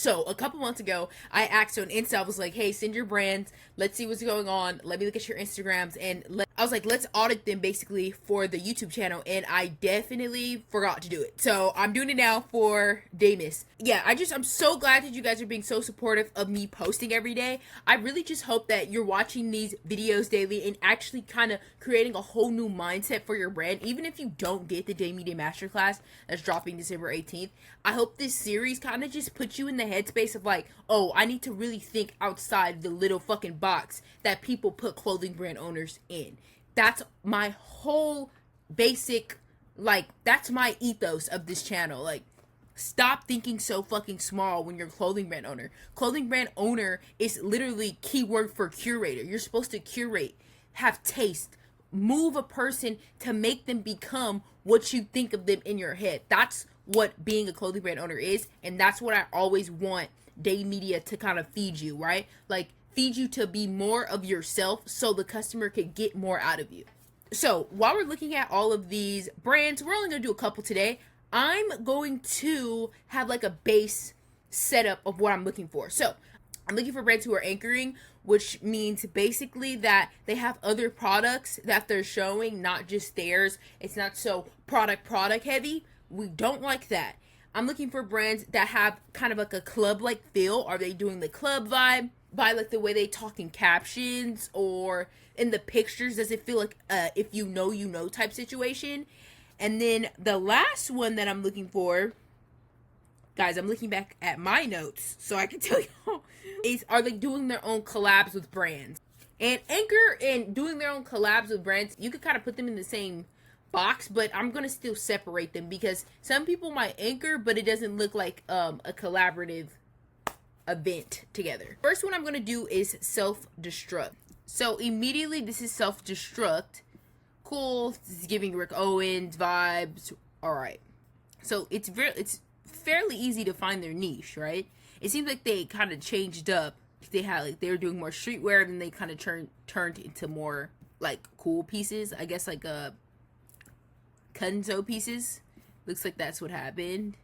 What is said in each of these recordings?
So a couple months ago, I asked on Insta, I was like, hey, send your brands. Let's see what's going on. Let me look at your Instagrams. And I was like, let's audit them basically for the YouTube channel. And I definitely forgot to do it. So I'm doing it now for Damis. Yeah, I'm so glad that you guys are being so supportive of me posting every day. I really just hope that you're watching these videos daily and actually kind of creating a whole new mindset for your brand. Even if you don't get the Day Media Masterclass that's dropping December 18th, I hope this series kind of just puts you in the headspace of like, oh, I need to really think outside the little fucking box that people put clothing brand owners in. That's my whole basic, like, that's my ethos of this channel. Like, stop thinking so fucking small when you're a clothing brand owner. Clothing brand owner is literally keyword for curator. You're supposed to curate, have taste, move a person to make them become what you think of them in your head. That's what being a clothing brand owner is, and that's what I always want Day Media to kind of feed you, right? Like, feed you to be more of yourself so the customer could get more out of you. So while we're looking at all of these brands, we're only going to do a couple today. I'm going to have like a base setup of what I'm looking for. So I'm looking for brands who are anchoring, which means basically that they have other products that they're showing, not just theirs. It's not so product heavy. We don't like that. I'm looking for brands that have kind of like a club-like feel. Are they doing the club vibe by like the way they talk in captions or in the pictures? Does it feel like if you know type situation? And then the last one that I'm looking for, guys, I'm looking back at my notes so I can tell you, is are they doing their own collabs with brands? And Anchor and doing their own collabs with brands, you could kind of put them in the same box, but I'm gonna still separate them because some people might anchor, but it doesn't look like a collaborative event together. First one I'm gonna do is Self-Destruct. So immediately this is Self-Destruct. Cool, this is giving Rick Owens vibes. All right, so it's fairly easy to find their niche, right? It seems like they kind of changed up. They were doing more streetwear, and they kind of turned into more like cool pieces. I guess like Kunzo pieces. Looks like that's what happened.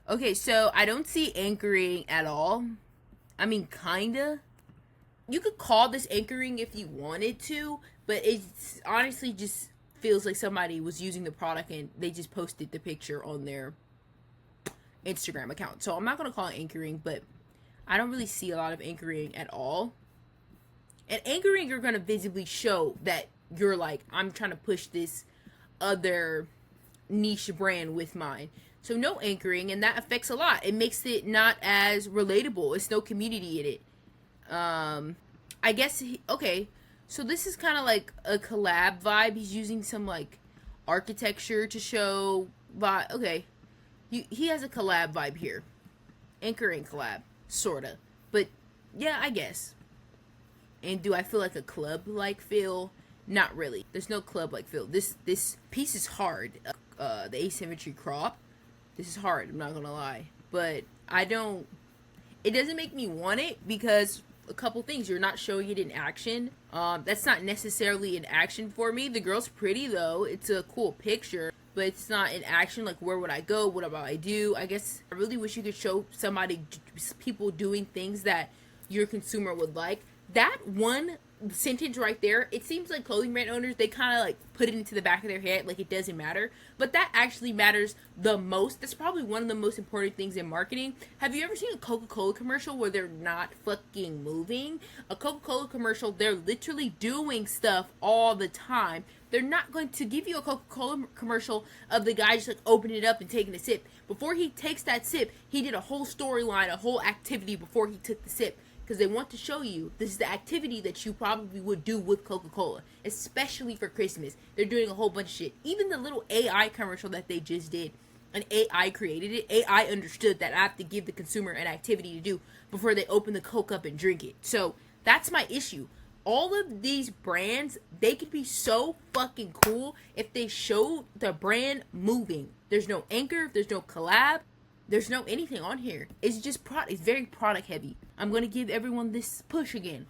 Okay, so I don't see anchoring at all. I mean, kinda. You could call this anchoring if you wanted to, but it's honestly just feels like somebody was using the product and they just posted the picture on their Instagram account. So I'm not going to call it anchoring, but I don't really see a lot of anchoring at all. And anchoring, you're going to visibly show that you're like, I'm trying to push this other niche brand with mine. So no anchoring, and that affects a lot. It makes it not as relatable. It's no community in it. I guess, okay, so this is kind of like a collab vibe. He's using some like architecture to show vibe. Okay, he has a collab vibe here. Anchoring collab, sorta. But yeah, I guess. And do I feel like a club-like feel? Not really. There's no club-like feel. This piece is hard. The asymmetry crop. This is hard, I'm not gonna lie. But it doesn't make me want it because a couple things. You're not showing it in action. That's not necessarily an action for me. The girl's pretty though. It's a cool picture, but it's not in action. Like, where would I go? What about I do? I guess I really wish you could show people doing things that your consumer would like. That one sentence right there, it seems like clothing brand owners, they kind of like put it into the back of their head like it doesn't matter, but that actually matters the most. That's probably one of the most important things in marketing. Have you ever seen a Coca-Cola commercial where they're not fucking moving? A Coca-Cola commercial, they're literally doing stuff all the time. They're not going to give you a Coca-Cola commercial of the guy just like opening it up and taking a sip. Before he takes that sip, he did a whole storyline, a whole activity before he took the sip. Because they want to show you this is the activity that you probably would do with Coca-Cola, especially for Christmas. They're doing a whole bunch of shit. Even the little AI commercial that they just did, an AI created it. AI understood that I have to give the consumer an activity to do before they open the Coke up and drink it. So that's my issue. All of these brands, they could be so fucking cool if they show the brand moving. There's no anchor, there's no collab. There's no anything on here. It's just it's very product heavy. I'm going to give everyone this push again.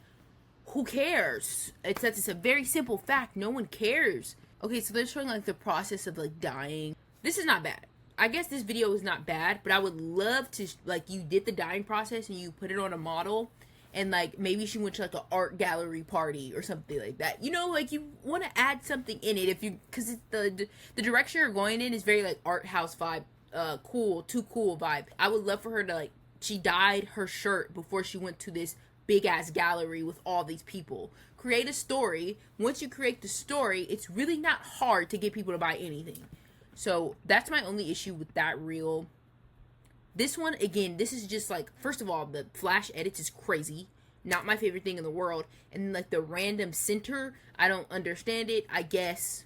Who cares? It's a very simple fact. No one cares. Okay, so they're showing like the process of like dyeing. This is not bad. I guess this video is not bad, but I would love to, like, you did the dyeing process and you put it on a model, and like maybe she went to like an art gallery party or something like that. You know, like you want to add something in it, if you, because the direction you're going in is very like art house vibe, cool, too cool vibe. I would love for her to, like, she dyed her shirt before she went to this big ass gallery with all these people. Create a story. Once you create the story, it's really not hard to get people to buy anything. So that's my only issue with that reel. This one, again, this is just like, first of all, the flash edits is crazy. Not my favorite thing in the world. And like the random center, I don't understand it. I guess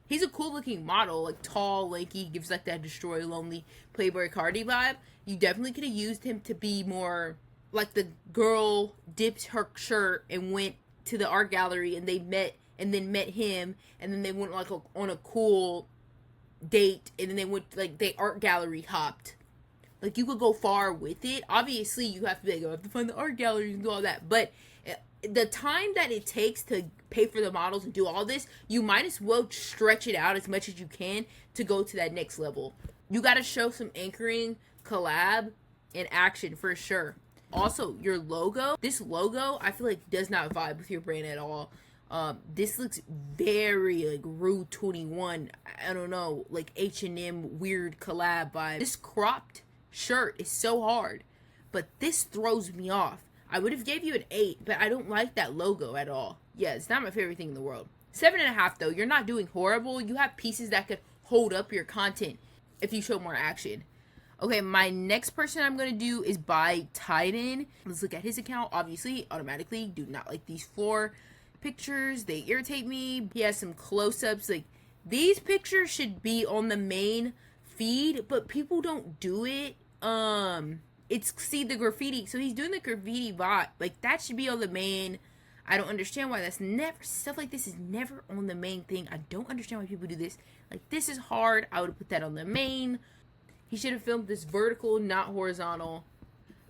he's a cool looking model, like tall, lanky, gives like that Destroy Lonely Playboy Cardi vibe. You definitely could have used him to be more like the girl dipped her shirt and went to the art gallery and they met, and then met him, and then they went like on a cool date, and then they went, like, they art gallery hopped. Like, you could go far with it. Obviously, you have to be like, I have to find the art gallery and do all that. But the time that it takes to pay for the models and do all this, you might as well stretch it out as much as you can to go to that next level. You got to show some anchoring, collab, and action for sure. Also, your logo. This logo, I feel like, does not vibe with your brand at all. This looks very like Rue 21. I don't know, like H&M weird collab vibe. This cropped shirt is so hard, but this throws me off. I would have gave you an 8, but I don't like that logo at all. Yeah, it's not my favorite thing in the world. 7.5 though. You're not doing horrible. You have pieces that could hold up your content if you show more action. Okay, my next person I'm going to do is by Titan. Let's look at his account. Obviously, automatically, do not like these 4 pictures. They irritate me. He has some close-ups. Like, these pictures should be on the main feed, but people don't do it. It's, see, the graffiti. So he's doing the graffiti bot. Like, that should be on the main. I don't understand why that's never, stuff like this is never on the main thing. I don't understand why people do this. Like, this is hard. I would put that on the main. He should have filmed this vertical, not horizontal.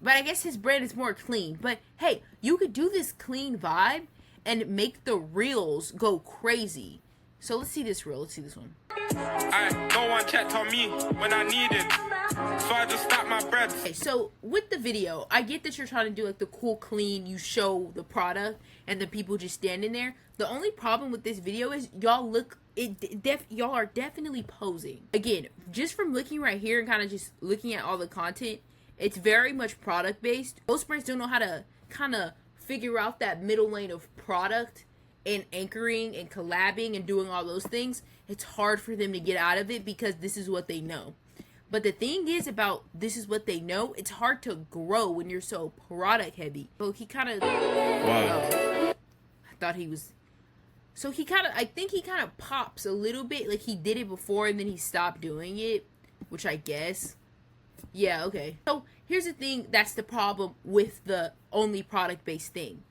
But I guess his brand is more clean. But hey, you could do this clean vibe and make the reels go crazy. So let's see this reel. Let's see this one. No one checked on me when I needed, so I just stacked my bread. Okay, so with the video, I get that you're trying to do like the cool, clean, you show the product and the people just standing there. The only problem with this video is y'all look, y'all are definitely posing. Again, just from looking right here and kind of just looking at all the content, it's very much product based. Most brands don't know how to kind of figure out that middle lane of product and anchoring and collabing and doing all those things. It's hard for them to get out of it because this is what they know. But the thing is about this is what they know, it's hard to grow when you're so product heavy. So he kind of, wow. I thought he was, so he kind of, I think he kind of pops a little bit. Like he did it before and then he stopped doing it, which I guess. Yeah, okay. So here's the thing, that's the problem with the only product-based thing.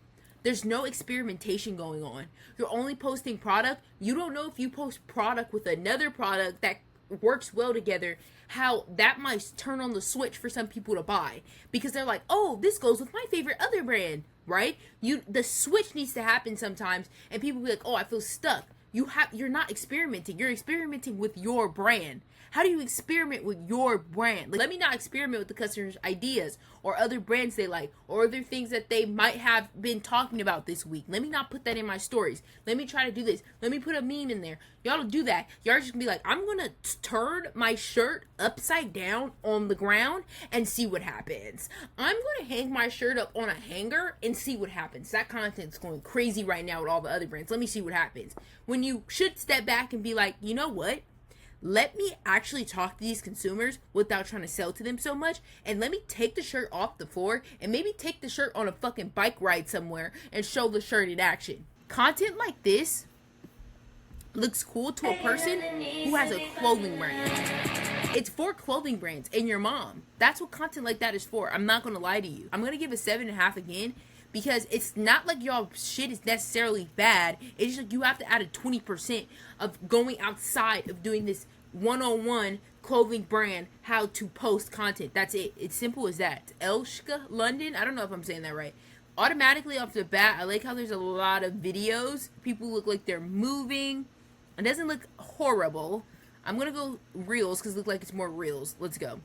There's no experimentation going on. You're only posting product. You don't know if you post product with another product that works well together, how that might turn on the switch for some people to buy. Because they're like, oh, this goes with my favorite other brand, right? The switch needs to happen sometimes, and people be like, oh, I feel stuck. You're not experimenting. You're experimenting with your brand. How do you experiment with your brand? Like, let me not experiment with the customer's ideas or other brands they like or other things that they might have been talking about this week. Let me not put that in my stories. Let me try to do this. Let me put a meme in there. Y'all don't do that. Y'all are just gonna be like, I'm gonna turn my shirt upside down on the ground and see what happens. I'm gonna hang my shirt up on a hanger and see what happens. That content's going crazy right now with all the other brands. Let me see what happens. When you should step back and be like, you know what? Let me actually talk to these consumers without trying to sell to them so much. And let me take the shirt off the floor and maybe take the shirt on a fucking bike ride somewhere and show the shirt in action. Content like this looks cool to a person who has a clothing brand. It's for clothing brands and your mom. That's what content like that is for. I'm not going to lie to you. I'm going to give a 7.5 again. Because it's not like y'all shit is necessarily bad. It's just like you have to add a 20% of going outside of doing this one-on-one clothing brand, how to post content. That's it. It's simple as that. Elka, London. I don't know if I'm saying that right. Automatically off the bat, I like how there's a lot of videos. People look like they're moving. It doesn't look horrible. I'm gonna go reels because it looks like it's more reels. Let's go.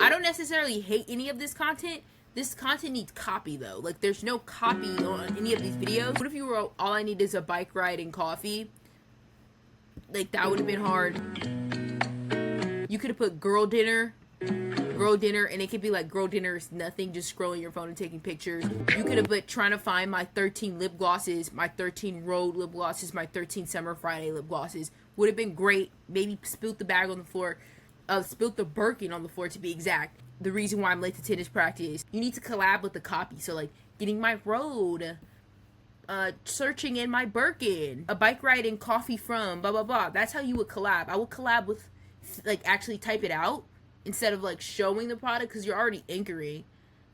I don't necessarily hate any of this content. This content needs copy though. Like there's no copy on any of these videos. What if you wrote, all I need is a bike ride and coffee? Like that would have been hard. You could have put girl dinner, and it could be like girl dinner is nothing, just scrolling your phone and taking pictures. You could have put trying to find my 13 lip glosses, my 13 road lip glosses, my 13 summer Friday lip glosses. Would have been great. Maybe spilt the bag on the floor, spilt the Birkin on the floor to be exact. The reason why I'm late to tennis practice. You need to collab with the copy. So like getting my road, searching in my Birkin, a bike ride and coffee from blah blah blah. That's how you would collab. I would collab with like actually type it out instead of like showing the product, because you're already anchoring.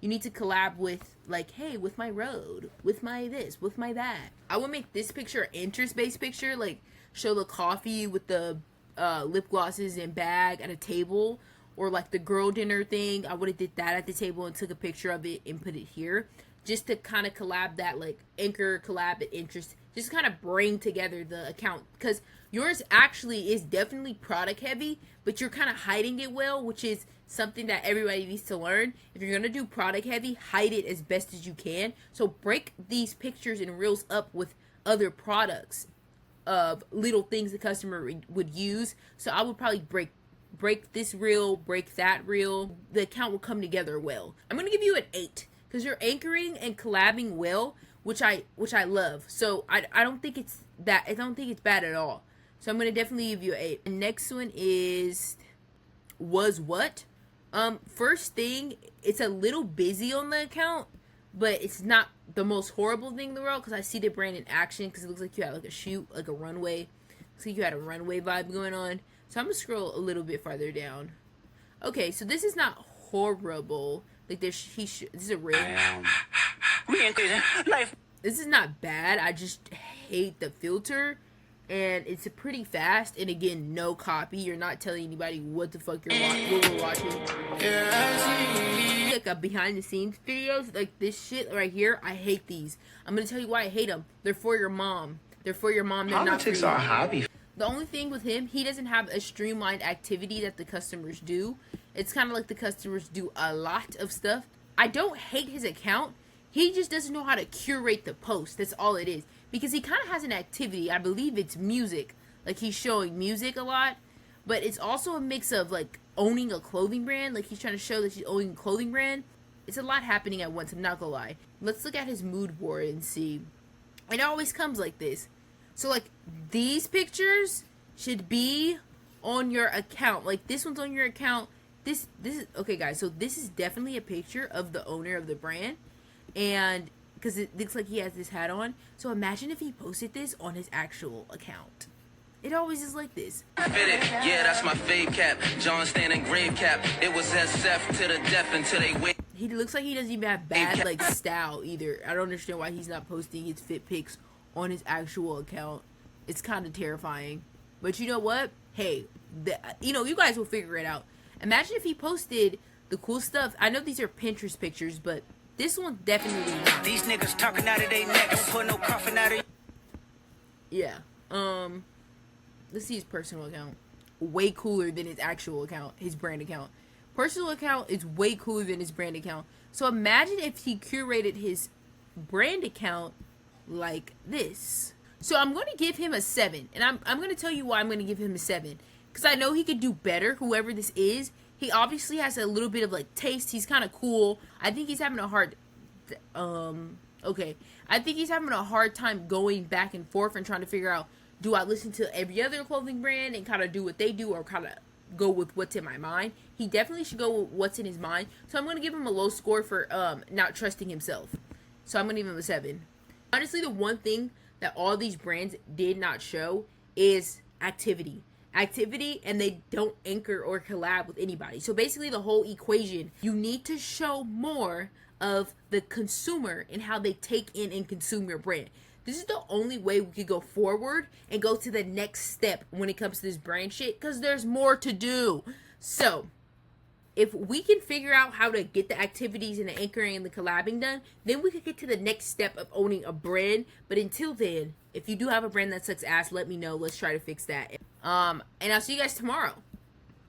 You need to collab with like, hey, with my road, with my this, with my that. I would make this picture an interest-based picture, like show the coffee with the lip glosses and bag at a table, or like the girl dinner thing. I would have did that at the table and took a picture of it and put it here, just to kind of collab that, like anchor, collab, and interest, just kind of bring together the account. Because yours actually is definitely product heavy, but you're kind of hiding it well, which is something that everybody needs to learn. If you're gonna do product heavy, hide it as best as you can. So break these pictures and reels up with other products of little things the customer would use. So I would probably break this reel, break that reel. The account will come together well. I'm gonna give you an 8 because you're anchoring and collabing well, which I love. So I don't think it's that. I don't think it's bad at all. So I'm gonna definitely give you an 8. The next one is was what. First thing, it's a little busy on the account, but it's not the most horrible thing in the world, because I see the brand in action, because it looks like you had like a shoot, like a runway. Looks like you had a runway vibe going on. So I'm gonna scroll a little bit farther down. Okay, so this is not horrible. Like this is a real. This is not bad. I just hate the filter, and it's pretty fast. And again, no copy. You're not telling anybody what the fuck we're watching. Like a behind the scenes videos, like this shit right here. I hate these. I'm gonna tell you why I hate them. They're for your mom. They're for your mom. They're Politics not are a hobby. The only thing with him, he doesn't have a streamlined activity that the customers do. It's kind of like the customers do a lot of stuff. I don't hate his account. He just doesn't know how to curate the post. That's all it is. Because he kind of has an activity. I believe it's music. Like he's showing music a lot. But it's also a mix of like owning a clothing brand. Like he's trying to show that he's owning a clothing brand. It's a lot happening at once. I'm not gonna lie. Let's look at his mood board and see. It always comes like this. So like these pictures should be on your account. Like this one's on your account. This is okay, guys. So this is definitely a picture of the owner of the brand, and because it looks like he has this hat on. So imagine if he posted this on his actual account. It always is like this. Fitted. Yeah, that's my fade cap. John standing grave cap. It was SF to the death until they wait. He looks like he doesn't even have bad like style either. I don't understand why he's not posting his fit pics on his actual account. It's kind of terrifying. But you know what? Hey, you guys will figure it out. Imagine if he posted the cool stuff. I know these are Pinterest pictures, but this one's definitely not. These niggas talking out of their neck. Don't put no coffin out of. Yeah. Let's see his personal account. Way cooler than his actual account, his brand account. Personal account is way cooler than his brand account. So imagine if he curated his brand account like this. So I'm going to give him a 7. And I'm going to tell you why I'm going to give him a 7. Because I know he could do better, whoever this is. He obviously has a little bit of, like, taste. He's kind of cool. I think he's having a hard... I think he's having a hard time going back and forth and trying to figure out, do I listen to every other clothing brand and kind of do what they do, or kind of go with what's in my mind? He definitely should go with what's in his mind. So I'm going to give him a low score for not trusting himself. So I'm going to give him a 7. Honestly, the one thing that all these brands did not show is activity, and they don't anchor or collab with anybody. So basically the whole equation, you need to show more of the consumer and how they take in and consume your brand. This is the only way we could go forward and go to the next step when it comes to this brand shit, because there's more to do. So if we can figure out how to get the activities and the anchoring and the collabing done, then we could get to the next step of owning a brand. But until then, If you do have a brand that sucks ass, let me know. Let's try to fix that. And I'll see you guys tomorrow.